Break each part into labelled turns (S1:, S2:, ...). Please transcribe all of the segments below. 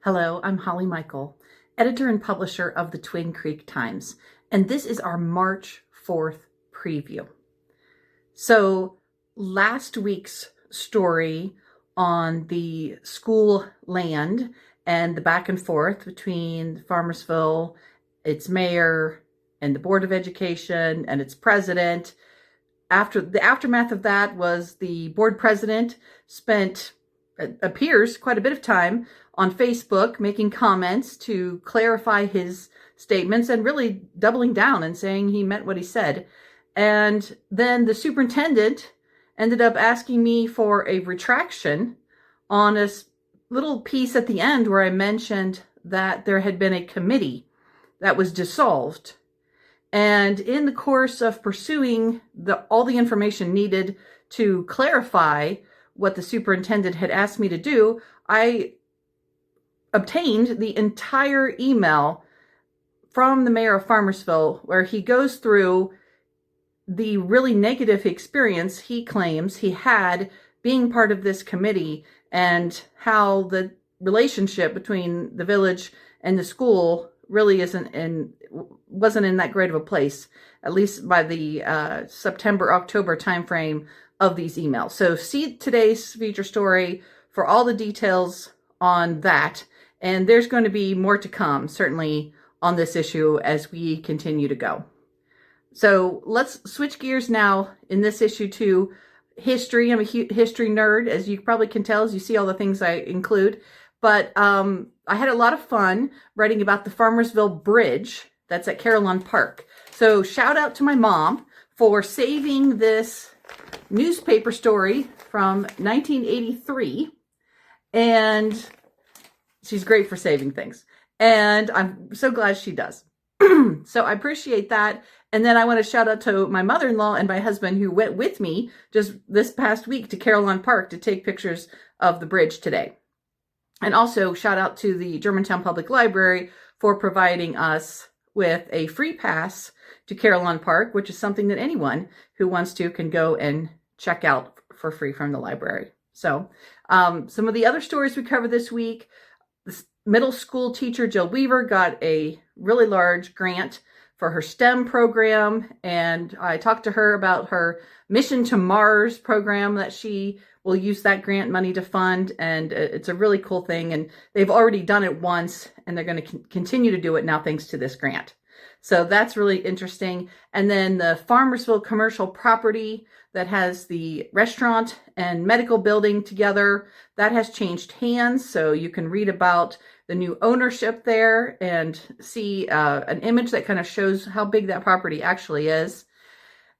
S1: Hello, I'm Holly Michael, editor and publisher of the Twin Creek Times, and this is our March 4th preview. So last week's story on the school land and the back and forth between Farmersville, its mayor, and the Board of Education and its president. After the aftermath of that was the board president spent, it appears, quite a bit of time on Facebook making comments to clarify his statements and really doubling down and saying he meant what he said. And then the superintendent ended up asking me for a retraction on a little piece at the end where I mentioned that there had been a committee that was dissolved. And in the course of pursuing all the information needed to clarify what the superintendent had asked me to do, I obtained the entire email from the mayor of Farmersville, where he goes through the really negative experience he claims he had being part of this committee and how the relationship between the village and the school really wasn't in that great of a place, at least by the September-October timeframe of these emails. So see today's feature story for all the details on that. And there's going to be more to come, certainly, on this issue as we continue to go. So let's switch gears now in this issue to history. I'm a history nerd, as you probably can tell, as you see all the things I include. But I had a lot of fun writing about the Farmersville Bridge that's at Carillon Park. So shout out to my mom for saving this newspaper story from 1983. And she's great for saving things. And I'm so glad she does. So I appreciate that. And then I want to shout out to my mother-in-law and my husband who went with me just this past week to Carillon Park to take pictures of the bridge today. And also shout out to the Germantown Public Library for providing us with a free pass to Carillon Park, which is something that anyone who wants to can go and check out for free from the library. So some of the other stories we covered this week: this middle school teacher, Jill Weaver, got a really large grant for her STEM program. And I talked to her about her Mission to Mars program that she will use that grant money to fund. And it's a really cool thing. And they've already done it once, and they're going to continue to do it now thanks to this grant. So that's really interesting. And then the Farmersville commercial property that has the restaurant and medical building together, that has changed hands. So you can read about the new ownership there and see an image that kind of shows how big that property actually is.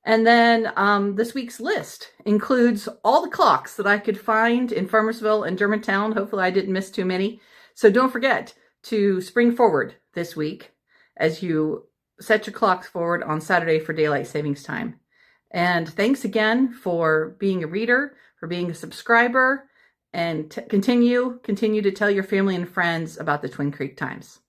S1: And then this week's list includes all the clocks that I could find in Farmersville and Germantown. Hopefully I didn't miss too many. So don't forget to spring forward this week as you set your clocks forward on Saturday for daylight savings time. And thanks again for being a reader, for being a subscriber, and continue to tell your family and friends about the Twin Creek Times.